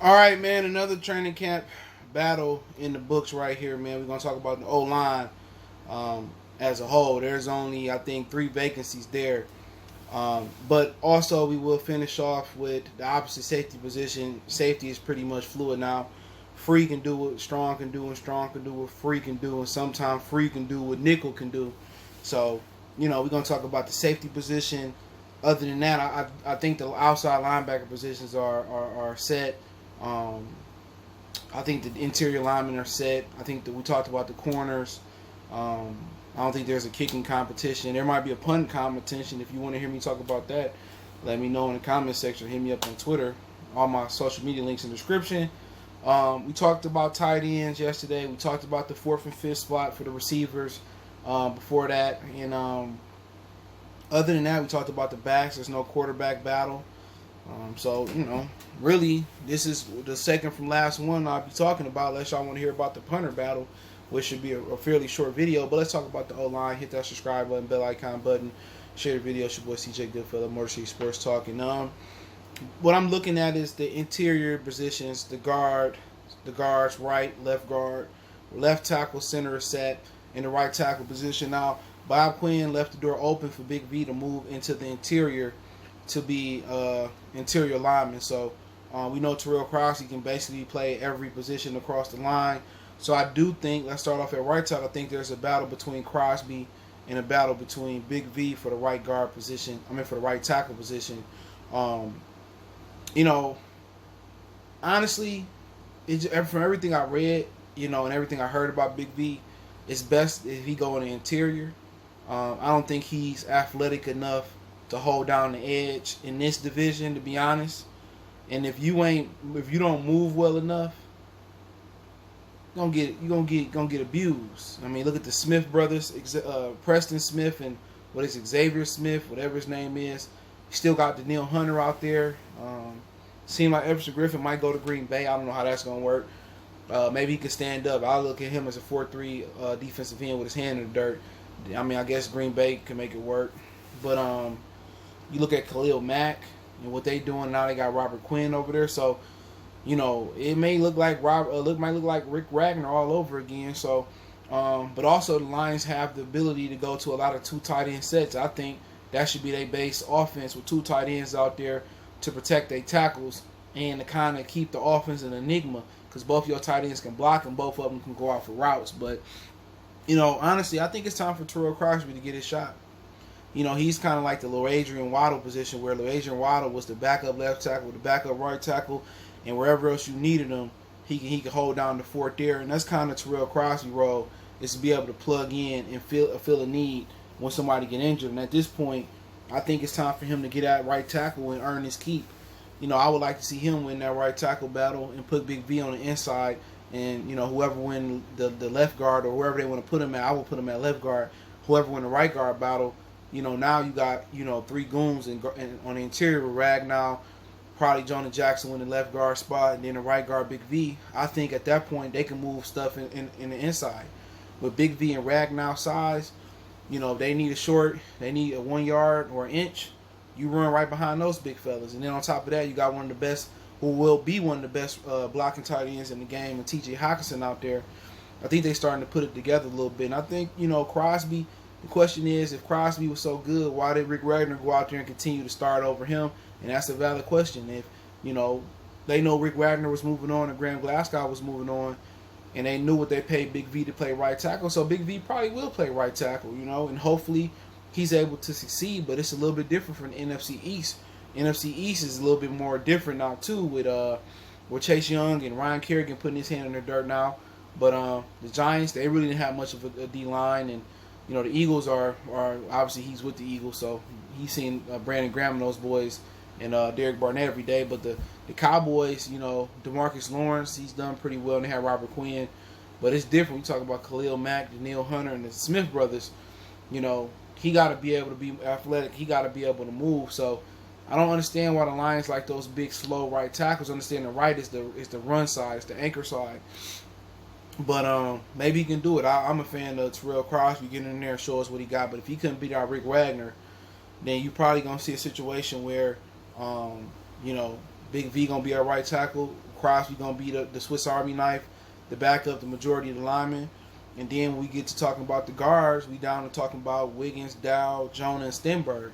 All right, man. Another training camp battle in the books right here, man. We're gonna talk about the O line as a whole. There's only, I think, 3 vacancies there, but also we will finish off with the opposite safety position. Safety is pretty much fluid now. Free can do what Strong can do, and Strong can do what Free can do, and sometimes Free can do what Nickel can do. So, we're gonna talk about the safety position. Other than that, I think the outside linebacker positions are set. Um, I think the interior linemen are set. I think that we talked about the corners. Um, I don't think there's a kicking competition. There might be a punt competition. If you want to hear me talk about that, let me know in the comment section. Hit me up on Twitter. All my social media links in the description. We talked about tight ends yesterday. We talked about the fourth and fifth spot for the receivers before that. And other than that, we talked about the backs. There's no quarterback battle. So, really, this is the second from last one I'll be talking about, unless y'all want to hear about the punter battle, which should be a fairly short video. But let's talk about the O-line. Hit that subscribe button, bell icon button, share the video. It's your boy CJ Goodfellow, Motor City Sports Talk. And what I'm looking at is the interior positions, the guards, right, left guard, left tackle, center is set, in the right tackle position. Now, Bob Quinn left the door open for Big V to move into the interior to be interior lineman. So we know Terrell Crosby can basically play every position across the line. So I do think, let's start off at right tackle. I think there's a battle between Crosby and a battle between Big V for the right guard position. For the right tackle position. Honestly, from everything I read, and everything I heard about Big V, it's best if he go in the interior. I don't think he's athletic enough to hold down the edge in this division, to be honest. And if you don't move well enough, you're gonna get abused. Look at the Smith brothers, Preston Smith and Xavier Smith, whatever his name is. You still got Danielle Hunter out there. Seemed like Everson Griffin might go to Green Bay. I don't know how that's gonna work. Maybe he can stand up. I look at him as a 4-3 defensive end with his hand in the dirt. I guess Green Bay can make it work. But you look at Khalil Mack and what they doing now. They got Robert Quinn over there, so it may look like Rick Ragnar all over again. So, but also the Lions have the ability to go to a lot of 2 tight end sets. I think that should be their base offense with 2 tight ends out there to protect their tackles and to kind of keep the offense an enigma, because both your tight ends can block and both of them can go out for routes. But honestly, I think it's time for Terrell Crosby to get his shot. He's kind of like the Lil Adrian Waddle position, where Lil Adrian Waddle was the backup left tackle, the backup right tackle, and wherever else you needed him, he can hold down the fort there. And that's kind of Terrell Crosby role, is to be able to plug in and fill a need when somebody get injured. And at this point, I think it's time for him to get at right tackle and earn his keep. I would like to see him win that right tackle battle and put Big V on the inside. And, whoever win the left guard, or wherever they want to put him at, I will put him at left guard. Whoever win the right guard battle, now you got, 3 goons and on the interior with Ragnar, probably Jonah Jackson win the left guard spot, and then the right guard Big V. I think at that point they can move stuff in the inside. With Big V and Ragnar size, if they need they need a 1 yard or an inch, you run right behind those big fellas. And then on top of that, you got one of the best, who will be one of the best blocking tight ends in the game, and T.J. Hockenson out there. I think they're starting to put it together a little bit. And I think, Crosby, the question is, if Crosby was so good, why did Rick Ragnar go out there and continue to start over him? And that's a valid question. If, they know Rick Ragnar was moving on and Graham Glasgow was moving on, and they knew what they paid Big V to play right tackle, so Big V probably will play right tackle, and hopefully he's able to succeed. But it's a little bit different from the NFC East. NFC East is a little bit more different now too, with Chase Young and Ryan Kerrigan putting his hand in the dirt now. But the Giants, they really didn't have much of a D line, and the Eagles are obviously, he's with the Eagles, so he's seen Brandon Graham and those boys and Derek Barnett every day. But the Cowboys, DeMarcus Lawrence, he's done pretty well, and they have Robert Quinn. But it's different. We talk about Khalil Mack, Danielle Hunter, and the Smith brothers. He got to be able to be athletic. He got to be able to move. So I don't understand why the Lions like those big, slow right tackles. Understand the right is the run side, it's the anchor side. But maybe he can do it. I'm a fan of Terrell Crosby getting in there and show us what he got. But if he couldn't beat out Rick Wagner, then you probably going to see a situation where, Big V going to be our right tackle. Crosby going to be the Swiss Army knife, the backup, the majority of the linemen. And then we get to talking about the guards. We down to talking about Wiggins, Dow, Jonah, and Stenberg,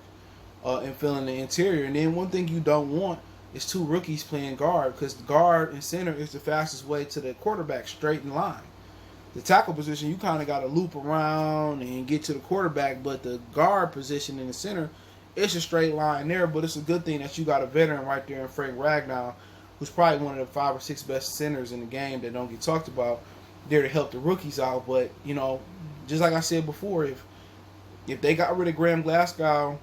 and filling the interior. And then one thing you don't want is two rookies playing guard, because guard and center is the fastest way to the quarterback, straight in line. The tackle position, you kind of got to loop around and get to the quarterback, but the guard position in the center, it's a straight line there. But it's a good thing that you got a veteran right there in Frank Ragnow, who's probably one of the 5 or 6 best centers in the game that don't get talked about, there to help the rookies out. But, you know, just like I said before, if they got rid of Graham Glasgow,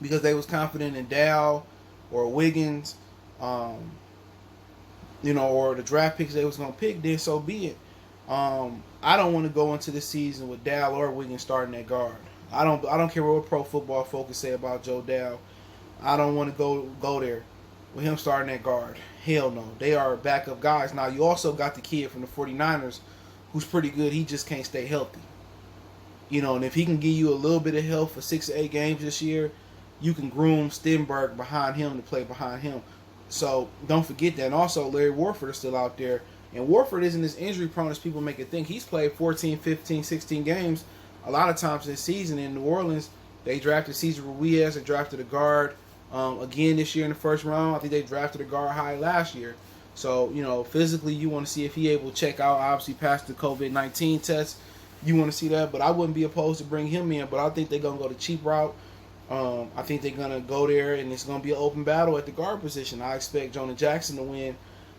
because they was confident in Dow or Wiggins, you know, or the draft picks they was going to pick, then so be it. I don't want to go into this season with Dow or Wiggins starting at guard. I don't care what Pro Football Focus say about Joe Dow. I don't want to go there with him starting at guard. Hell no. They are backup guys. Now, you also got the kid from the 49ers who's pretty good. He just can't stay healthy. You know, and if he can give you a little bit of health for 6 to 8 games this year, you can groom Stenberg behind him to play behind him. So don't forget that. And also, Larry Warford is still out there. And Warford isn't as injury prone as people make it think. He's played 14, 15, 16 games a lot of times this season. In New Orleans, they drafted Cesar Ruiz. They drafted a guard again this year in the first round. I think they drafted a guard high last year. So, you know, physically, you want to see if he able to check out. Obviously, past the COVID-19 test. You want to see that. But I wouldn't be opposed to bring him in. But I think they're going to go the cheap route. I think they're going to go there, and it's going to be an open battle at the guard position. I expect Jonah Jackson to win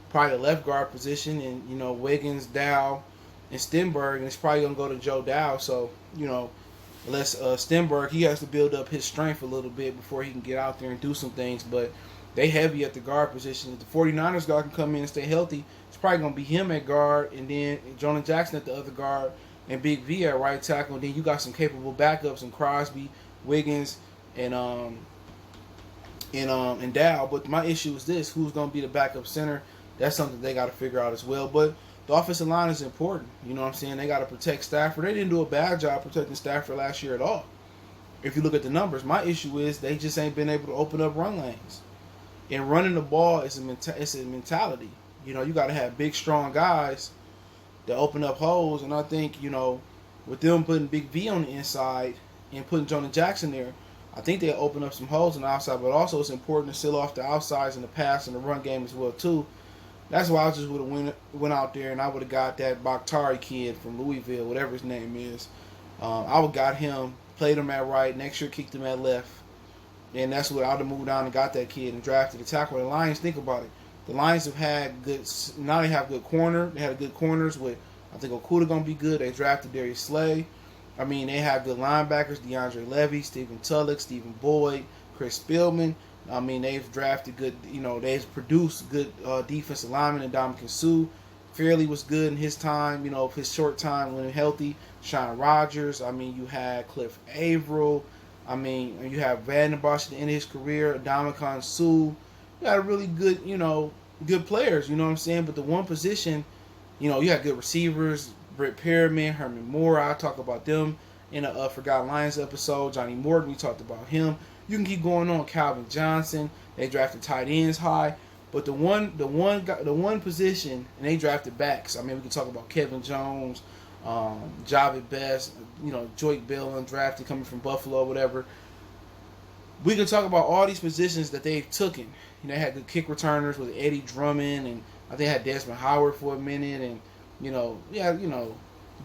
probably the left guard position, and, you know, Wiggins, Dow, and Stenberg, and it's probably going to go to Joe Dow. So, you know, unless Stenberg, he has to build up his strength a little bit before he can get out there and do some things. But they heavy at the guard position. If the 49ers guard can come in and stay healthy, it's probably going to be him at guard, and then Jonah Jackson at the other guard, and Big V at right tackle. And then you got some capable backups in Crosby, Wiggins, and Dow. But my issue is this: who's going to be the backup center? That's something they got to figure out as well. But the offensive line is important. You know what I'm saying? They got to protect Stafford. They didn't do a bad job protecting Stafford last year at all. If you look at the numbers, my issue is they just ain't been able to open up run lanes. And running the ball is it's a mentality. You know, you got to have big, strong guys that open up holes. And I think, you know, with them putting Big V on the inside and putting Jonah Jackson there, I think they'll open up some holes on the outside. But also it's important to seal off the outsides in the pass and the run game as well, too. That's why I just would have went out there and I would have got that Bakhtari kid from Louisville, whatever his name is. I would have got him, played him at right, next year kicked him at left. And that's what I would have moved down and got that kid and drafted the tackle. The Lions, think about it. The Lions have had good, now they have good corner. They had good corners with, I think Okudah going to be good. They drafted Darius Slay. I mean, they have good linebackers, DeAndre Levy, Stephen Tulloch, Stephen Boyd, Chris Spielman. I mean, they've drafted good, you know, they've produced good defensive linemen. And Ndamukong Suh Fairley was good in his time, you know, his short time when healthy. Sean Rogers. I mean, you had Cliff Averill. I mean, you have Vandenbosch at the end of his career, Ndamukong Suh. You got really good, you know, good players, you know what I'm saying? But the one position, you know, you got good receivers, Britt Perriman, Herman Moore. I talk about them in a Forgotten Lions episode. Johnny Morton, we talked about him. You can keep going on. Calvin Johnson. They drafted tight ends high, but the one position, and they drafted backs. I mean, we can talk about Kevin Jones, Javid Best, you know, Joique Bell undrafted coming from Buffalo, whatever. We can talk about all these positions that they've taken. You know, they had good kick returners with Eddie Drummond, and I think they had Desmond Howard for a minute, and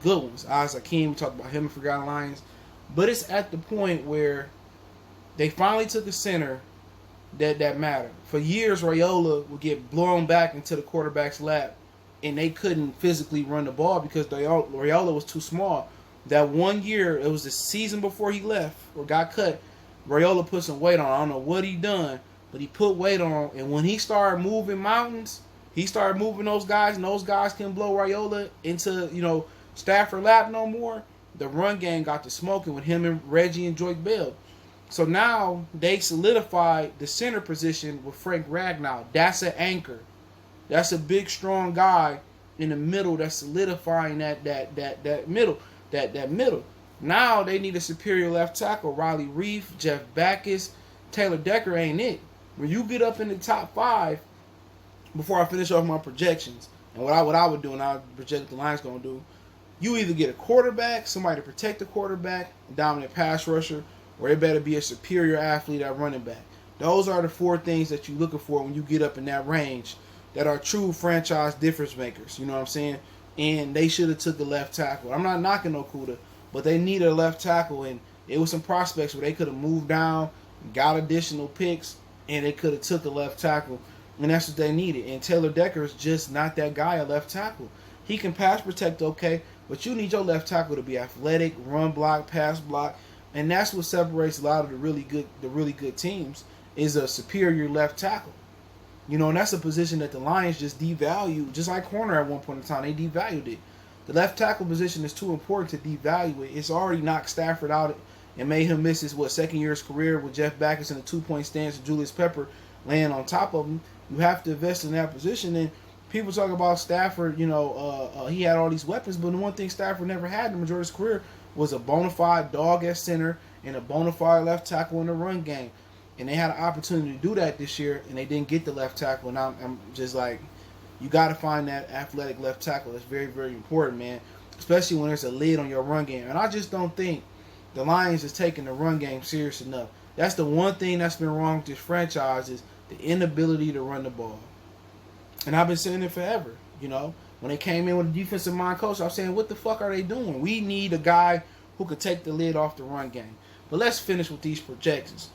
good ones. Isaac Hakeem, we talked about him in Forgotten Lions. But it's at the point where they finally took a center that mattered. For years, Raiola would get blown back into the quarterback's lap, and they couldn't physically run the ball because Raiola was too small. That 1 year, it was the season before he left or got cut, Raiola put some weight on. I don't know what he done, but he put weight on. And when he started moving mountains, he started moving those guys, and those guys couldn't blow Raiola into, you know, Stafford lap no more. The run game got to smoking with him and Reggie and Joique Bell. So now they solidified the center position with Frank Ragnow. That's an anchor. That's a big, strong guy in the middle that's solidifying that middle. Now they need a superior left tackle. Riley Reef, Jeff Backus, Taylor Decker ain't it. when you get up in the top 5, before I finish off my projections, and what I would do, and I project what the Lions gonna do, you either get a quarterback, somebody to protect the quarterback, a dominant pass rusher, or it better be a superior athlete at running back. Those are the 4 things that you're looking for when you get up in that range that are true franchise difference makers. You know what I'm saying? And they should have took a left tackle. I'm not knocking Okudah, but they needed a left tackle, and it was some prospects where they could have moved down, got additional picks, and they could have took a left tackle, and that's what they needed. And Taylor Decker is just not that guy at left tackle. He can pass protect okay, but you need your left tackle to be athletic, run block, pass block, and that's what separates a lot of the really good teams is a superior left tackle. You know, and that's a position that the Lions just devalued, just like corner at one point in time. They devalued it. The left tackle position is too important to devalue it. It's already knocked Stafford out and made him miss his, second year of his career with Jeff Backus in a 2-point stance and Julius Pepper laying on top of him. You have to invest in that position. And people talk about Stafford, he had all these weapons, but the one thing Stafford never had in the majority of his career was a bona fide dog at center and a bona fide left tackle in the run game. And they had an opportunity to do that this year, and they didn't get the left tackle. And I'm just like, you got to find that athletic left tackle. That's very, very important, man, especially when there's a lid on your run game. And I just don't think the Lions is taking the run game serious enough. That's the one thing that's been wrong with this franchise is the inability to run the ball. And I've been saying it forever, When they came in with a defensive mind coach, I was saying, what the fuck are they doing? We need a guy who could take the lid off the run game. But let's finish with these projections.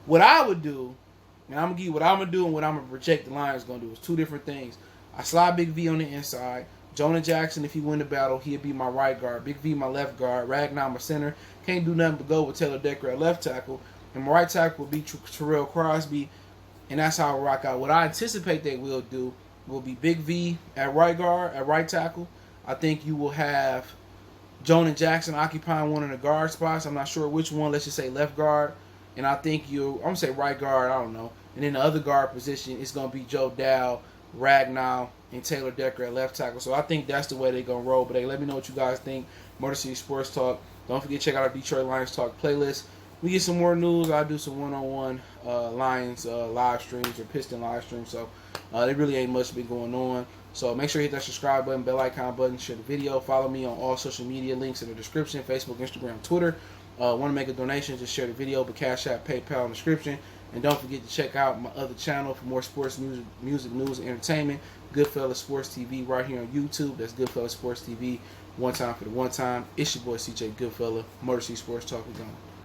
What I would do, and I'm going to give you what I'm going to do and what I'm going to project the Lions going to do is 2 different things. I slide Big V on the inside. Jonah Jackson, if he win the battle, he'll be my right guard. Big V, my left guard. Ragnar, my center. Can't do nothing but go with Taylor Decker at left tackle. And my right tackle will be Terrell Crosby. And that's how I rock out. What I anticipate they will do will be Big V at right guard, at right tackle. I think you will have Jonah Jackson occupying one of the guard spots. I'm not sure which one. Let's just say left guard. And I think I'm going to say right guard, I don't know. And then the other guard position is going to be Joe Dow, Ragnar, and Taylor Decker at left tackle. So I think that's the way they're going to roll. But hey, let me know what you guys think. Motor City Sports Talk. Don't forget to check out our Detroit Lions Talk playlist. We get some more news. I'll do some one-on-one Lions live streams or Piston live streams. So there really ain't much been going on. So make sure you hit that subscribe button, bell icon button, share the video. Follow me on all social media links in the description, Facebook, Instagram, Twitter. Want to make a donation, just share the video, but Cash App, PayPal in the description. And don't forget to check out my other channel for more sports music, news, and entertainment. Goodfellas Sports TV right here on YouTube. That's Goodfellas Sports TV. One time for the one time. It's your boy CJ Goodfella. Motor City Sports Talk. We're going.